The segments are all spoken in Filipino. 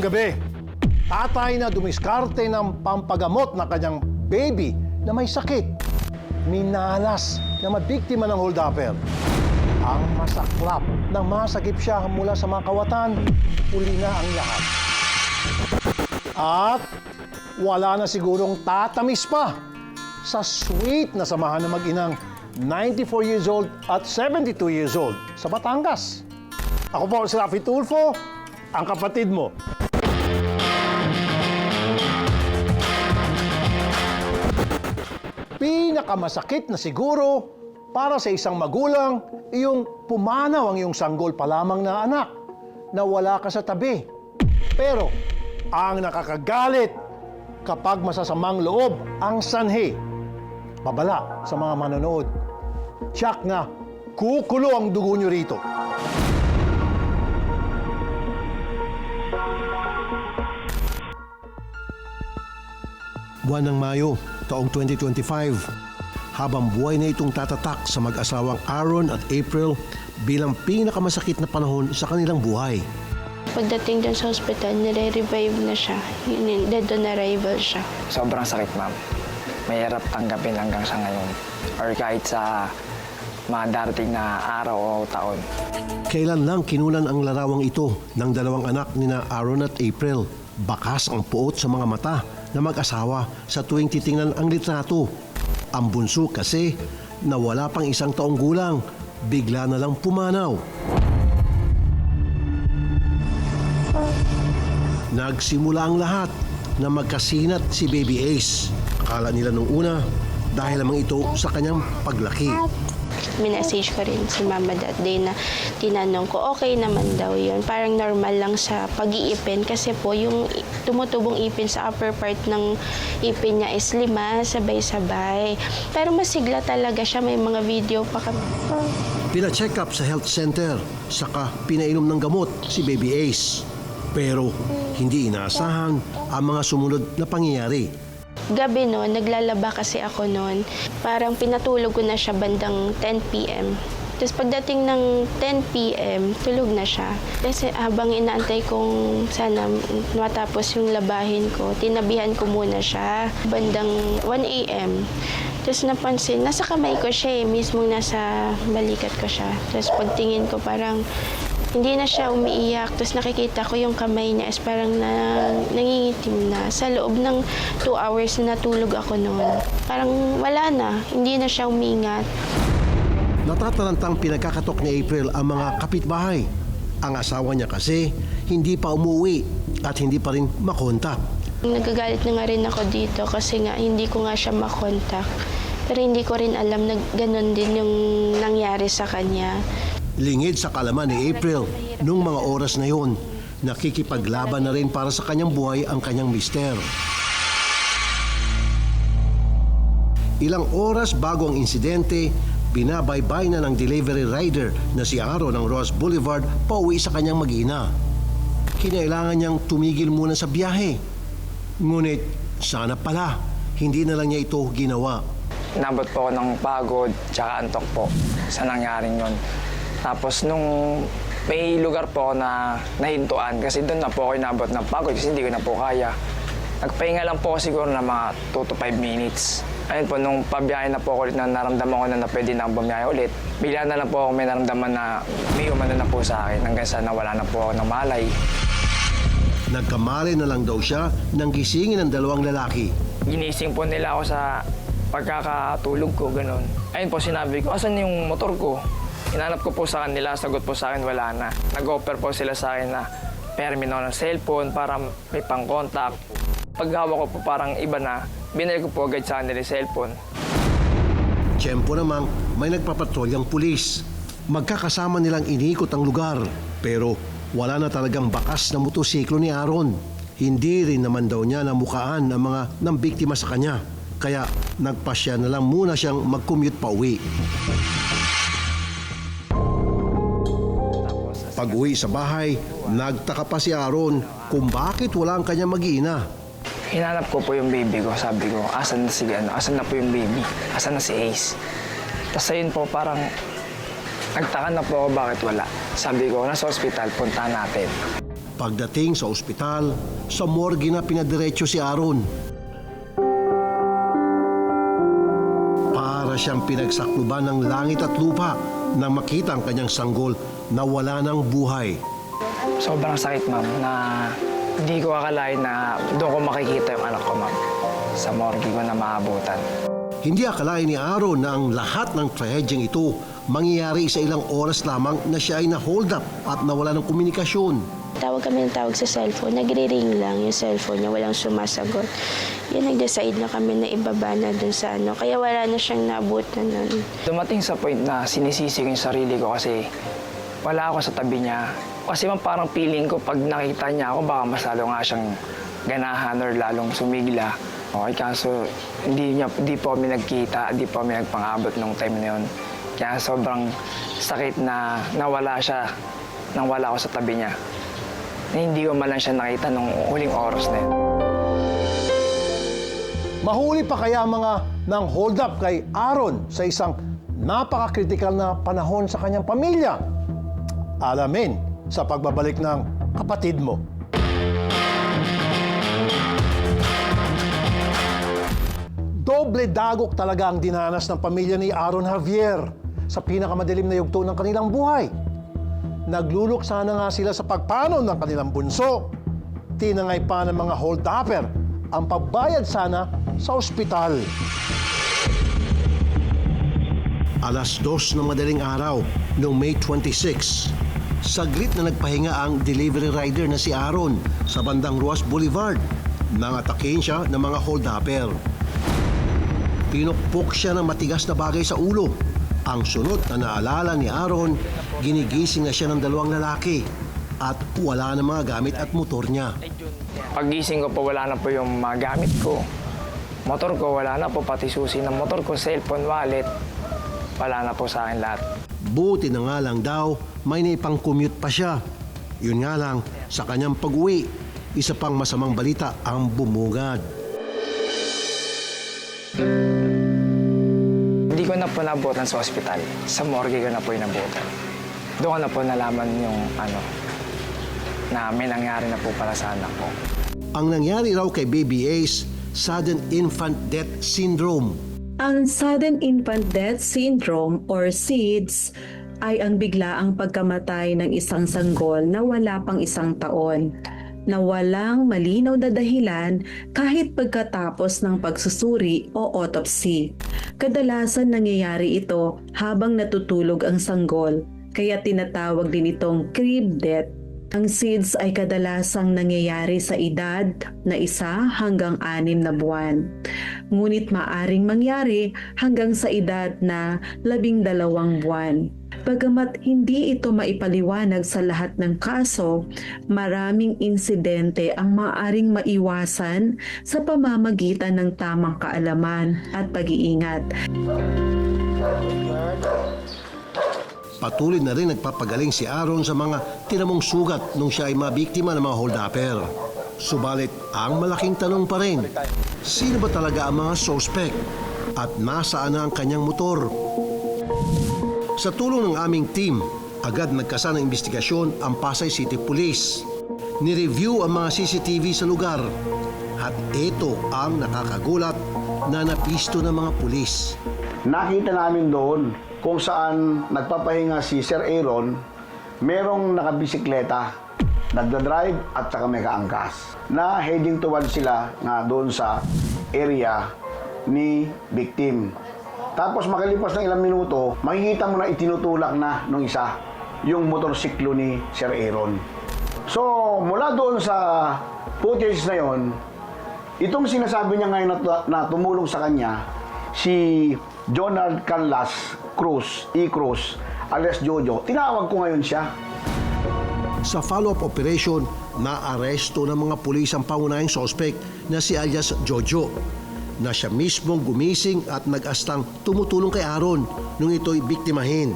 gabi, tatay na dumiskarte ng pampagamot ng kanyang baby na may sakit. Minalas na mabiktima ng hold-upper. Ang masaklap na masagip siya mula sa mga kawatan, uli na ang lahat. At wala na sigurong tatamis pa sa sweet na samahan ng mag-inang 94 years old at 72 years old sa Batangas. Ako po si Rafi Tulfo, ang kapatid mo. Pinakamasakit na siguro para sa isang magulang, iyong pumanaw ang iyong sanggol pa lamang na anak na wala ka sa tabi. Pero ang nakakagalit kapag masasamang loob ang sanhi, babala sa mga manonood, tiyak na kukulo ang dugo nyo rito. Buwan ng Mayo, taong 2025, habang buhay na itong tatatak sa mag-asawang Aaron at April bilang pinakamasakit na panahon sa kanilang buhay. Pagdating dun sa hospital, nire-revive na siya. Dead on arrival siya. Sobrang sakit, ma'am. Mahirap tanggapin hanggang sa ngayon. Or kahit sa mga darating na araw o taon. Kailan lang kinunan ang larawang ito ng dalawang anak nina Aaron at April. Bakas ang puot sa mga mata na mag-asawa sa tuwing titingnan ang litrato. Ang bunso kasi na wala pang isang taong gulang, bigla na lang pumanaw. Nagsimula ang lahat na magkasinat si Baby Ace. Akala nila nung una dahil lamang ito sa kanyang paglaki. Minessage ko rin si Mama that day na tinanong ko, okay naman daw yun. Parang normal lang sa pag-iipin kasi po yung tumutubong ipin sa upper part ng ipin niya is 5, sabay-sabay. Pero masigla talaga siya, may mga video pa kami. Pina-check up sa health center, saka pinainom ng gamot si Baby Ace. Pero hindi inaasahan ang mga sumunod na pangyayari. Gabi noon, naglalaba kasi ako noon. Parang pinatulog ko na siya bandang 10 p.m. Tapos pagdating ng 10 p.m., tulog na siya. Kasi habang inaantay kong sana matapos yung labahin ko, tinabihan ko muna siya bandang 1 a.m. Tapos napansin, nasa kamay ko siya mismo nasa balikat ko siya. Tapos pagtingin ko parang hindi na siya umiiyak. Tapos nakikita ko yung kamay niya is parang nangingitim na. Sa loob ng 2 hours na natulog ako noon, parang wala na. Hindi na siya umingat. Natatarantang pinagkakatok ni April ang mga kapitbahay. Ang asawa niya kasi hindi pa umuwi at hindi pa rin makontak. Nagagalit na nga rin ako dito kasi nga hindi ko nga siya makontak. Pero hindi ko rin alam na ganun din yung nangyari sa kanya. Lingid sa kalaman ni April, nung mga oras na yun, nakikipaglaban na rin para sa kanyang buhay ang kanyang mister. Ilang oras bago ang insidente, binabaybay na ng delivery rider na si Aaron ng Ross Boulevard pauwi sa kanyang mag-ina. Kinailangan niyang tumigil muna sa biyahe. Ngunit sana pala, hindi na lang niya ito ginawa. Nabot po ako ng pagod tsaka antok po sa nangyaring yon. Tapos nung may lugar po ako na nahintuan kasi doon na po ako inabot ng pagod kasi hindi ko na po kaya. Nagpahinga lang po siguro na mga 2 to 5 minutes. Ayun po, nung pabiyahe na po ako ulit na naramdaman ko na pwede na bumiyahe ulit, bigla na lang po ako may naramdaman na may umano na po sa akin hanggang sa nawala na po ako ng malay. Nagkamali na lang daw siya nang gisingin ng dalawang lalaki. Ginising po nila ako sa pagkakatulog ko, ganun. Ayun po, sinabi ko, asan yung motor ko? Inanap ko po sa kanila, sagot po sa akin, wala na. Nag-offer po sila sa akin na permino ng cellphone para may pang-contact. Paghawak ko po parang iba na, binili ko po agad sa kanila yung cellphone. Tiyempo namang may nagpapatrolyang pulis. Magkakasama nilang iniikot ang lugar, pero wala na talagang bakas na motosiklo ni Aaron. Hindi rin naman daw niya namukaan ang mga nambiktima sa kanya. Kaya nagpasya na lang muna siyang mag-commute pa uwi. Pag-uwi sa bahay, nagtaka pa si Aaron kung bakit wala ang kanyang mag-iina. Hinanap ko po yung baby ko. Sabi ko, asan na po yung baby? Asan na si Ace? Tapos ayun po, parang nagtaka na po ako bakit wala. Sabi ko, nasa ospital, punta natin. Pagdating sa ospital, sa morgue na pinadiretso si Aaron. Para siyang pinagsakluban ng langit at lupa nang makita ang kanyang sanggol na wala ng buhay. Sobrang sakit, ma'am, na hindi ko akalain na doon ko makikita yung anak ko, ma'am. Sa morgue ko na maabutan. Hindi akalain ni Aaron na ang lahat ng trahedyang ito mangyayari sa ilang oras lamang na siya ay na-hold up at nawala ng komunikasyon. Tawag kami ng tawag sa cellphone, nagre-ring lang yung cellphone niya, walang sumasagot. Yun, nag-decide na kami na ibaba na dun sa ano, kaya wala na siyang naabutan nun. Dumating sa point na sinisisi ko yung sarili ko kasi wala ako sa tabi niya. Kasi man parang feeling ko pag nakita niya ako, baka mas lalo nga siyang ganahan or lalong sumigla. Okay, kaso hindi po kami nagkita, hindi po kami nagpang-abot nung time na yun. Kaya sobrang sakit na nawala siya nang wala ako sa tabi niya. Na hindi ko man lang siya nakita nung huling oras na yun. Mahuli pa kaya mga nang hold up kay Aaron sa isang napaka-critical na panahon sa kanyang pamilya? Alamin sa pagbabalik ng Kapatid Mo. Doble dagok talaga ang dinanas ng pamilya ni Aaron Javier sa pinakamadilim na yugto ng kanilang buhay. Nagluluksa na nga sila sa pagpanaw ng kanilang bunso. Tinangay pa ng mga hold-upper ang pagbayad sana sa ospital. Alas 2 ng madaling araw noong May 26, saglit na nagpahinga ang delivery rider na si Aaron sa bandang Ruas Boulevard nang atakein siya ng mga hold-upper. Pinukpok siya ng matigas na bagay sa ulo. Ang sunod na naalala ni Aaron, ginigising na siya ng dalawang lalaki at wala na mga gamit at motor niya. Paggising ko po, wala na po yung mga gamit ko. Motor ko, wala na po. Pati susi ng motor ko, cellphone, wallet. Wala na po sa akin lahat. Buti na nga lang daw, may naipang-commute pa siya. Yun nga lang, sa kanyang pag-uwi, isa pang masamang balita ang bumugad. Hindi ko na po nabutan sa ospital. Sa morgue ko na po inabutan. Doon ko na po nalaman yung na may nangyari na po pala sa anak ko. Ang nangyari raw kay Baby Ace, Sudden Infant Death Syndrome. Ang Sudden Infant Death Syndrome or SIDS ay ang biglaang pagkamatay ng isang sanggol na wala pang isang taon, na walang malinaw na dahilan kahit pagkatapos ng pagsusuri o autopsy. Kadalasan nangyayari ito habang natutulog ang sanggol, kaya tinatawag din itong crib death. Ang SIDS ay kadalasang nangyayari sa edad na 1 hanggang 6 na buwan. Ngunit maaring mangyari hanggang sa edad na 12 buwan. Bagamat hindi ito maipaliwanag sa lahat ng kaso, maraming insidente ang maaaring maiwasan sa pamamagitan ng tamang kaalaman at pag-iingat. Patuloy na rin nagpapagaling si Aaron sa mga tinamong sugat nung siya ay mabiktima ng mga hold-upper. Subalit, ang malaking tanong pa rin, sino ba talaga ang mga suspect at nasaan na ang kanyang motor? Sa tulong ng aming team, agad nagkasa ng investigasyon ang Pasay City Police. Nireview ang mga CCTV sa lugar at ito ang nakakagulat na napisto ng mga pulis. Nakita namin doon kung saan nagpapahinga si Sir Aaron, merong nakabisikleta, nagdadrive at saka may kaangkas, na heading towards sila na doon sa area ni victim. Tapos makalipas ng ilang minuto, makikita mo na itinutulak na nung isa yung motorsiklo ni Sir Aaron. So, mula doon sa footage na yon, itong sinasabi niya ngayon na tumulong sa kanya, si Jonard Canlas Cruz, E-Cruz, alias Jojo, tinawag ko ngayon siya. Sa follow-up operation, naaresto ng mga pulis ang pangunahing suspect na si alias Jojo, na siya mismong gumising at nag-astang tumutulong kay Aaron nung ito'y biktimahin.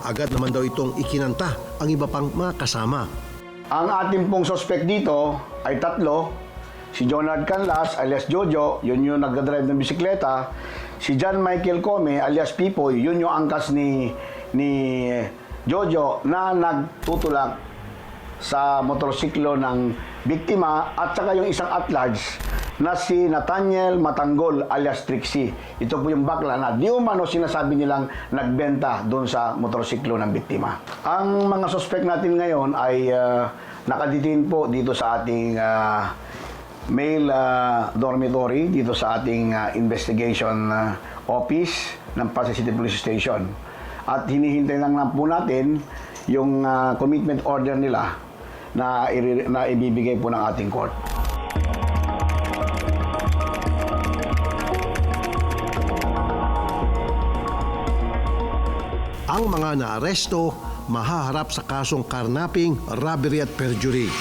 Agad naman daw itong ikinanta ang iba pang mga kasama. Ang ating pong suspect dito ay 3. Si Jonard Canlas alias Jojo, yun yung nagdadrive ng bisikleta. Si John Michael Come alias Pipoy, yun yung angkas ni Jojo na nagtutulak sa motorsiklo ng biktima at saka yung isang at-large na si Nathaniel Matanggol alias Trixie. Ito po yung bakla na di umano sinasabi nilang nagbenta doon sa motorsiklo ng biktima. Ang mga suspect natin ngayon ay nakadetain po dito sa ating male dormitory, dito sa ating investigation office ng Pasay City Police Station. At hinihintay lang po natin yung commitment order nila na ibibigay po ng ating court. Ang mga naaresto mahaharap sa kasong karnaping, robbery at perjury.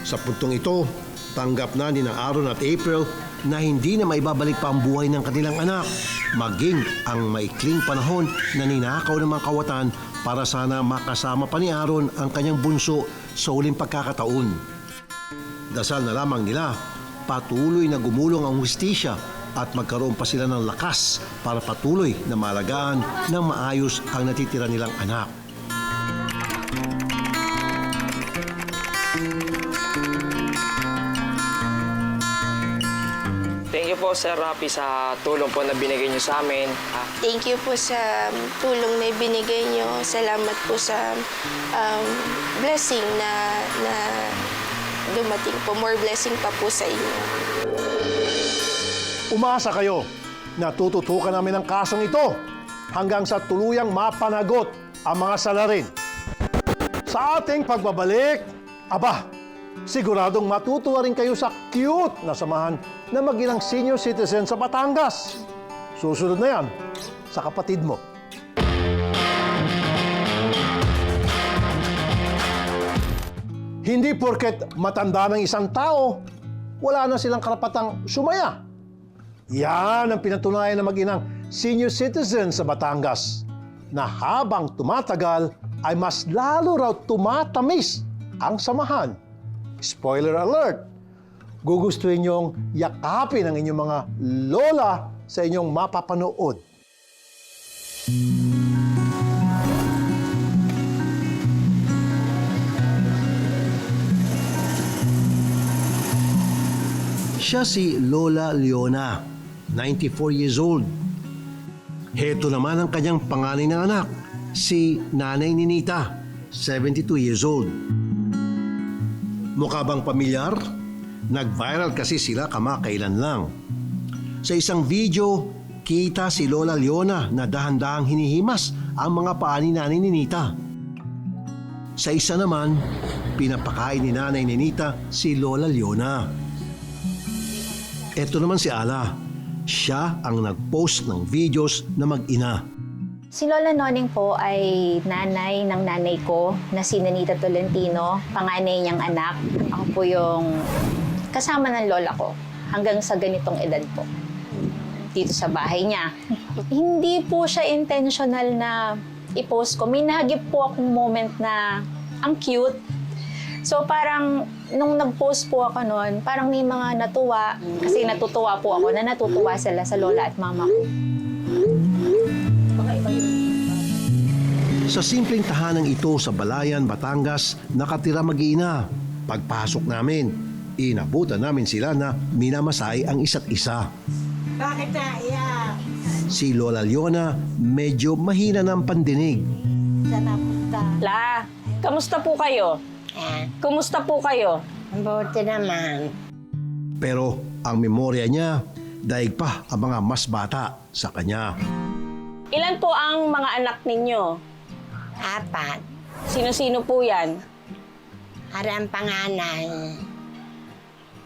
Sa puntong ito, tanggap na ni Aaron at April na hindi na maibabalik pa ang buhay ng kanilang anak, maging ang maikling panahon na ninakaw ng mga kawatan para sana makasama pa ni Aaron ang kanyang bunso sa uling pagkakataon. Dasal na lamang nila, patuloy na gumulong ang hustisya at magkaroon pa sila ng lakas para patuloy na maalagaan ng maayos ang natitira nilang anak. Thank you po, Sir Rafi, sa tulong po na binigay niyo sa amin. Thank you po sa tulong na ibinigay nyo. Salamat po sa blessing na dumating po. More blessing pa po sa inyo. Umasa kayo na tututukan namin ang kasong ito hanggang sa tuluyang mapanagot ang mga salarin. Sa ating pagbabalik, siguradong matutuwa rin kayo sa cute na samahan na mag-inang senior citizen sa Batangas. Susunod na yan sa kapatid mo. Hindi porket matanda ng isang tao, wala na silang karapatang sumaya. Yan ang pinatunayan ng mag-inang senior citizen sa Batangas na habang tumatagal ay mas lalo raw tumatamis ang samahan. Spoiler alert! Gugustuhin niyong yakapin ang inyong mga lola sa inyong mapapanood. Siya si Lola Leona, 94 years old. Heto naman ang kanyang panganay na anak, si Nanay Ninita, 72 years old. Mukha bang pamilyar? Nag-viral kasi sila kamakailan lang. Sa isang video, kita si Lola Leona na dahan-dahang hinihimas ang mga paa ni Nanay Ninita. Sa isa naman, pinapakain ni Nanay Ninita si Lola Leona. Ito naman si Ala. Siya ang nag-post ng videos na mag-ina. Si Lola Noning po ay nanay ng nanay ko na si Nanita Tolentino, panganay niyang anak. Ako po yung kasama ng lola ko hanggang sa ganitong edad po. Dito sa bahay niya. Hindi po siya intentional na i-post ko. May nahagip po akong moment na ang cute. So parang nung nag-post po ako noon, parang may mga natuwa. Kasi natutuwa po ako na natutuwa sila sa lola at mama ko. Sa simpleng tahanang ito sa Balayan, Batangas, nakatira mag-iina. Pagpasok namin, inabutan namin sila na minamasay ang isa't isa. Bakit naiyak? Si Lola Leona medyo mahina ng pandinig. Saan napunta? La, kamusta po kayo? Kumusta po kayo? Buti naman. Pero ang memorya niya, daig pa ang mga mas bata sa kanya. Ilan po ang mga anak ninyo? 4. Sino-sino po yan? Ang panganay.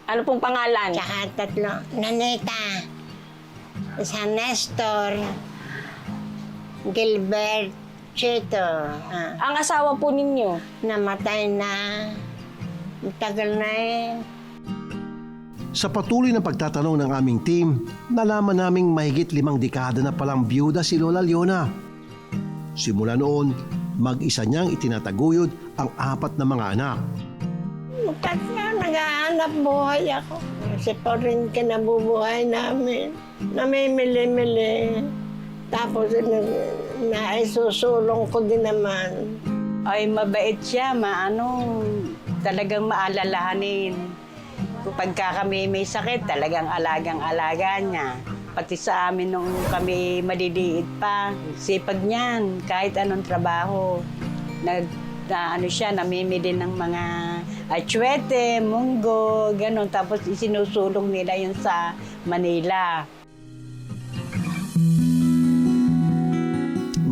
Ano pong pangalan? Tsaka 3. Nanita. Isa Nestor. Gilbert. Chito. Ang asawa po ninyo? Namatay na. Tagal na eh. Sa patuloy na pagtatanong ng aming team, nalaman naming mahigit 5 dekada na palang byuda si Lola Leona. Simula noon, mag-isa niyang itinataguyod ang 4 na mga anak. Kasi nag-aanap buhay ako. Kasi po rin kinabubuhay namin. Namimili-mili. Tapos naisusulong ko din naman. Ay, mabait siya, talagang maalalahanin. Kapag kami may sakit, talagang alagang-alaga niya. Pati sa amin nung kami maliliit pa, sipag niyan, kahit anong trabaho. Namimili ng mga atsuete, munggo, gano'n. Tapos isinusulong nila yun sa Manila.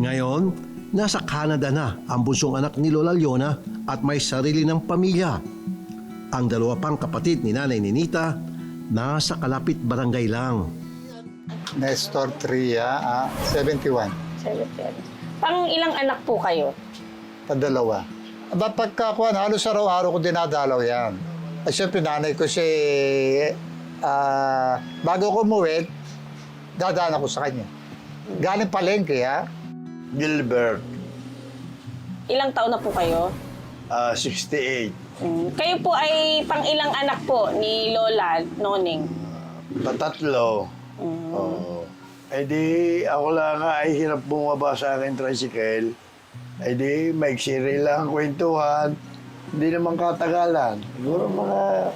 Ngayon, nasa Canada na ang bunsong anak ni Lola Leona at may sarili ng pamilya. Ang dalawa pang kapatid ni Nanay Ninita, nasa kalapit barangay lang. Nestor Tria, 71. Pang ilang anak po kayo? Padalawa. Aba, pagkakuan, halos araw-araw ko dinadalaw yan. At syempre, nanay ko si... bago ko umuwi, dadaan ako sa kanya. Galing palengke, ha? Gilbert, Ilang taon na po kayo? 68. Kayo po ay pang ilang anak po ni Lola Noning? Patatlo. Oo. Eh di, ako lang nga ay hirap bumaba sa akin tricycle. Eh di, maiksi lang ang kwentuhan. Hindi naman katagalan. Siguro mga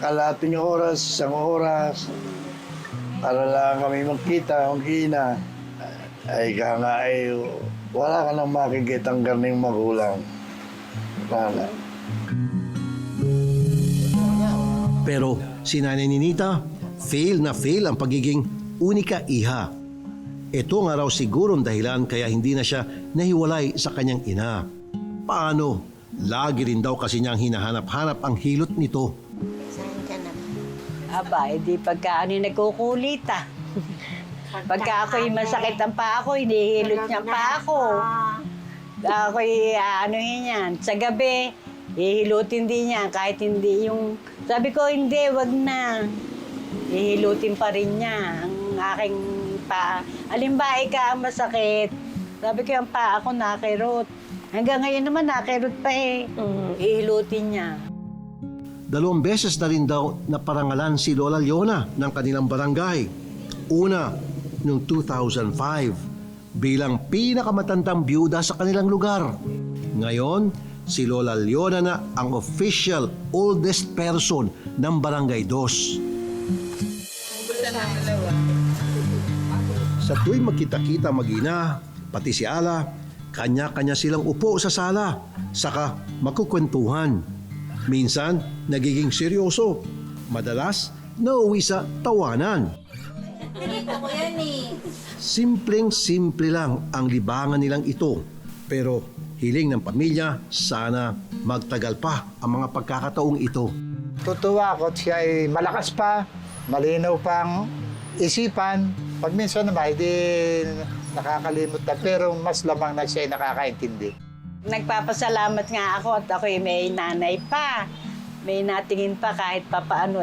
kalating oras, 1 oras. Para lang kami magkina. Ay nga ay wala ka nang makikitang garning magulang. Wala. Pero si Nanay Ninita, fail na fail ang pagiging unika iha. Ito nga raw sigurong dahilan kaya hindi na siya nahiwalay sa kanyang ina. Paano? Lagi rin daw kasi niyang hinahanap-hanap ang hilot nito. Aba, edi pagka nagkukulit Pagka ako'y masakit ang paa ko, hinihilot niya ang paa ko. Ako'y yan. Sa gabi, hihilutin din niya kahit hindi yung... Sabi ko, hindi, wag na. Hihilutin pa rin niya ang aking paa. Alimbae ka ang masakit. Sabi ko, yung paa ko nakirot. Hanggang ngayon naman nakirot pa Hihilutin niya. 2 beses na rin daw naparangalan si Lola Leona ng kanilang barangay. Una, noong 2005, bilang pinakamatandang byuda sa kanilang lugar. Ngayon, si Lola Leona na ang official oldest person ng Barangay 2. Sa tuwing magkita-kita mag-ina, pati si Ala, kanya-kanya silang upo sa sala, saka magkukwentuhan. Minsan, nagiging seryoso. Madalas, nauwi sa tawanan. Simpleng-simple lang ang libangan nilang ito. Pero hiling ng pamilya, sana magtagal pa ang mga pagkakataong ito. Tutuwa ako at siya ay malakas pa, malinaw pang isipan. Pag minsan naman, hindi nakakalimot na, pero mas lamang na siya ay nakakaintindi. Nagpapasalamat nga ako at ako'y may nanay pa. May natingin pa kahit papaano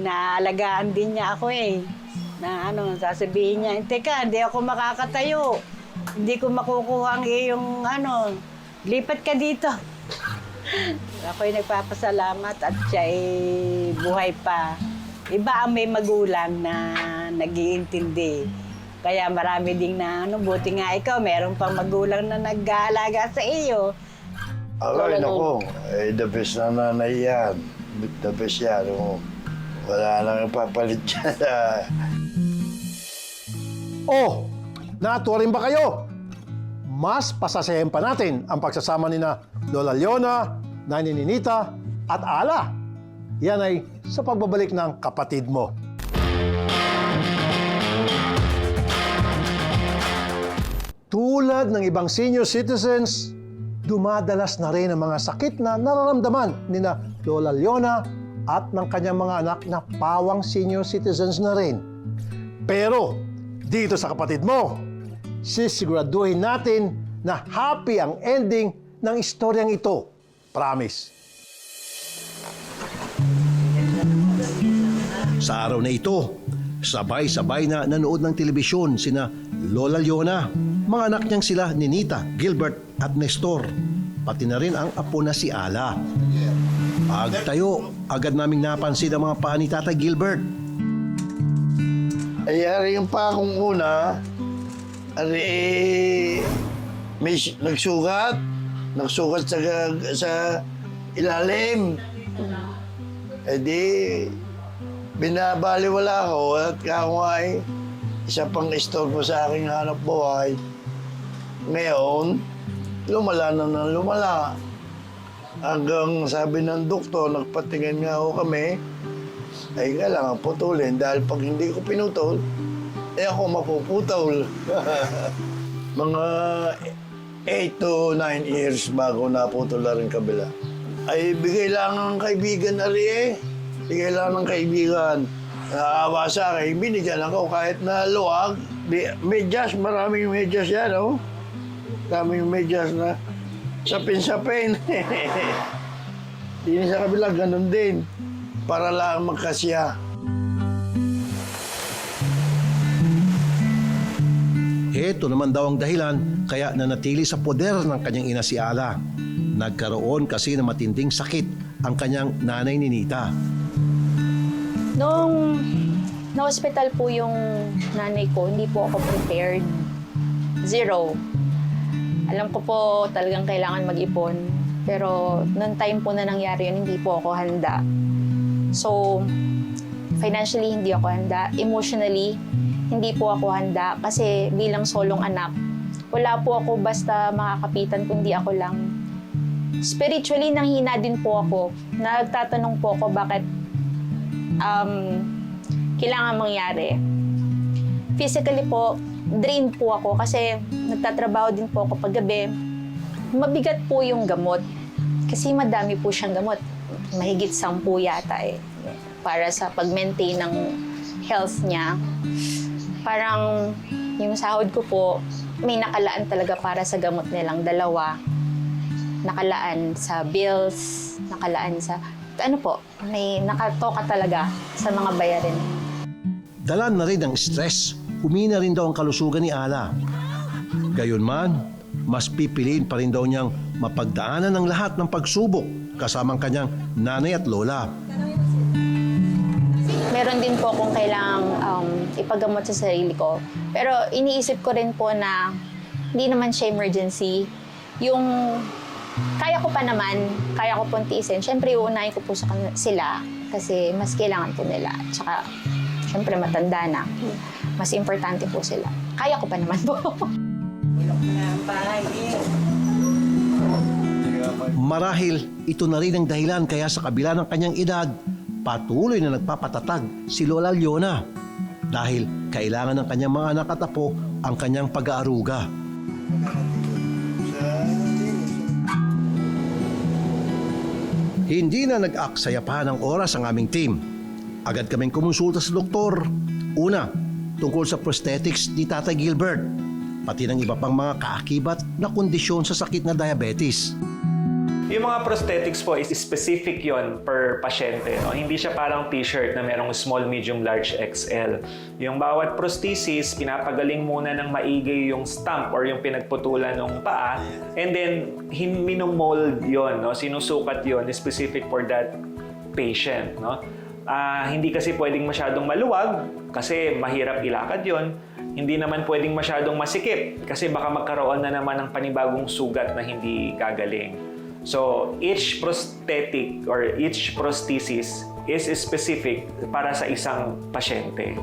naalagaan din niya ako Na sasabihin niya, teka, hindi ako makakatayo. Hindi ko makukuha ang iyong lipat ka dito. Ako'y nagpapasalamat at siya buhay pa. Iba ang may magulang na nag-iintindi. Kaya marami ding buti nga ikaw, meron pang magulang na nag-aalaga sa iyo. Ay, nako. The best na nanay yan. The best yan. Wala nang papalit dyan. Oh, natuwa rin ba kayo? Mas pasasayahin pa natin ang pagsasama ni na Lola Leona, Nanay Ninita at Ala. Yan ay sa pagbabalik ng kapatid mo. Tulad ng ibang senior citizens, dumadalas na rin ang mga sakit na nararamdaman ni na Lola Leona at ng kanyang mga anak na pawang senior citizens na rin. Pero dito sa kapatid mo, sisiguraduhin natin na happy ang ending ng istoryang ito. Promise. Sa araw na ito, sabay-sabay na nanood ng telebisyon sina Lola Leona, mga anak niyang sila Ninita, Gilbert at Nestor, pati na rin ang apo na si Ala. Pagtayo, agad naming napansin ang mga paa ni Tatay Gilbert. Ay, yung pa akong una, May nagsugat sa ilalim. Eh di, binabaliwala ako at ako ay isa pang istorbo sa aking hanap buhay. Ngayon, lumala na ng lumala. Hanggang sabi ng doktor, nagpatingin nga ako kami, ay kailangan putulin dahil pag hindi ko pinutol, eh ako mapuputol. Mga 8 to 9 years bago naputol na rin kabila. Ay bigay lang ng kaibigan na rin eh. Bigay lang ng kaibigan. Naawa sa akin, binigyan ako kahit na luwag. Medyas, maraming medyas yan, oh. Maraming medyas na sapin-sapin. Hindi sa kabila, ganun din. Para lang magkasya. Ito naman daw ang dahilan kaya nanatili sa poder ng kanyang ina si Ala. Nagkaroon kasi ng matinding sakit ang kanyang nanay ni Nita. Nung na-hospital po yung nanay ko, hindi po ako prepared. Zero. Alam ko po talagang kailangan mag-ipon. Pero noong time po na nangyari yun, hindi po ako handa. So, financially hindi ako handa. Emotionally, hindi po ako handa. Kasi bilang solong anak, wala po ako basta makakapitan kundi ako lang. Spiritually, nanghina din po ako. Nagtatanong po ako bakit kailangan mangyari. Physically po, drained po ako kasi nagtatrabaho din po ako paggabi. Mabigat po yung gamot kasi madami po siyang gamot. Mahigit 10 yata eh. Para sa pag-maintain ng health niya. Parang yung sahod ko po, may nakalaan talaga para sa gamot nilang 2. Nakalaan sa bills, nakalaan sa may nakatoka talaga sa mga bayarin. Dalan na rin ang stress. Humina rin daw ang kalusugan ni Ala. Gayunman, mas pipiliin pa rin daw niyang mapagdaanan ng lahat ng pagsubok kasamang kanyang nanay at lola. Meron din po akong kailangang ipagamot sa sarili ko. Pero iniisip ko rin po na hindi naman siya emergency. Yung kaya ko pa naman, kaya ko pong tiisin. Siyempre, uunahin ko po sila kasi mas kailangan po nila. Tsaka, siyempre, matanda na. Mas importante po sila. Kaya ko pa naman po. Marahil, ito na rin ang dahilan kaya sa kabila ng kanyang edad, patuloy na nagpapatatag si Lola Leona. Dahil kailangan ng kanyang mga anak at apo ang kanyang pag-aaruga. Hindi na nag-aksaya pa ng oras ang aming team. Agad kaming kumonsulta sa doktor. Una, tungkol sa prosthetics ni Tatay Gilbert, pati ng iba pang mga kaakibat na kondisyon sa sakit na diabetes. Yung mga prosthetics po is specific yon per pasyente. No? Hindi siya parang t-shirt na merong small, medium, large, XL. Yung bawat prosthesis, pinapagaling muna ng maigi yung stump or yung pinagputulan ng paa, and then minomold yon, no? Sinusukat yon specific for that patient. No? Hindi kasi pwedeng masyadong maluwag kasi mahirap ilakad yon. Hindi naman pwedeng masyadong masikip kasi baka magkaroon na naman ng panibagong sugat na hindi gagaling. So, each prosthetic or each prosthesis is specific para sa isang pasyente.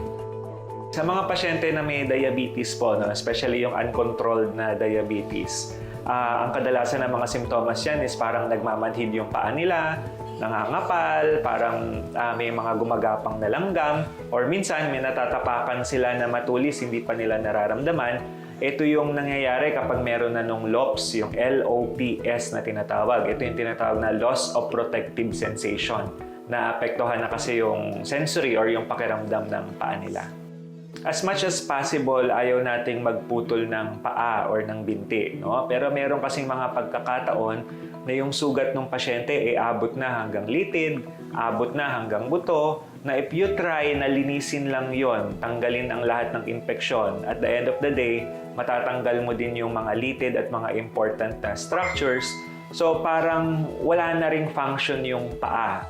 Sa mga pasyente na may diabetes po, no, especially yung uncontrolled na diabetes, ang kadalasan ng mga simptomas yan is parang nagmamanhid yung paa nila, nangangapal, parang may mga gumagapang na langgam, or minsan may natatapakan sila na matulis, hindi pa nila nararamdaman. Ito yung nangyayari kapag meron na nung LOPS, yung LOPS na tinatawag. Ito yung tinatawag na loss of protective sensation, na apektuhan na kasi yung sensory or yung pakiramdam ng paa nila. As much as possible, ayaw nating magputol ng paa or ng binti, no? Pero meron kasing mga pagkakataon na yung sugat ng pasyente ay abot na hanggang litid, abot na hanggang buto, na if you try na linisin lang yon, tanggalin ang lahat ng infeksyon, at the end of the day, matatanggal mo din yung mga litid at mga important na structures. So parang wala na ring function yung paa.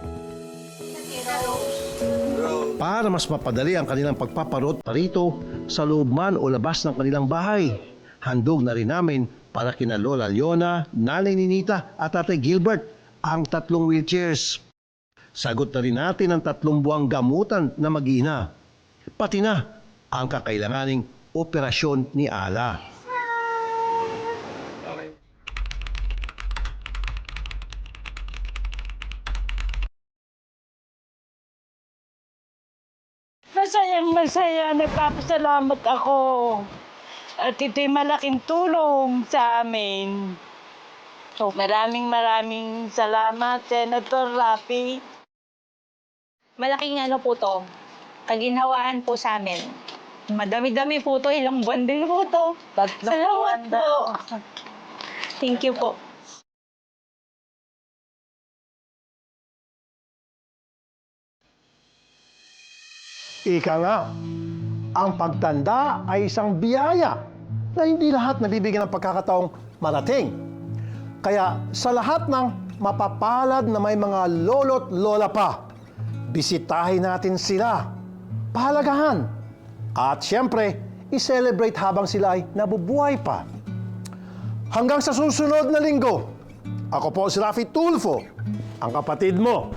para mas mapadali ang kanilang pagpaparot parito sa loob man o labas ng kanilang bahay. Handog na rin namin para kina Lola Leona, Nanay Ninita at Tatay Gilbert ang 3 wheelchairs. Sagot na rin natin ang 3 buwang gamutan na mag-ina. Pati na ang kakailanganing operasyon ni Ala. Masaya, nagpapasalamat ako. At ito'y malaking tulong sa amin. So, maraming salamat, Senator Raffy. Malaking ano po to, kaginhawaan po sa amin. Madami-dami po to, ilang buwan din po to. Salamat po. Thank you po. Ika nga, ang pagtanda ay isang biyaya na hindi lahat nabibigyan ng pagkakataong marating. Kaya sa lahat ng mapapalad na may mga lolo't lola pa, bisitahin natin sila, pahalagahan, at siyempre, i-celebrate habang sila ay nabubuhay pa. Hanggang sa susunod na linggo, ako po si Raffy Tulfo, ang kapatid mo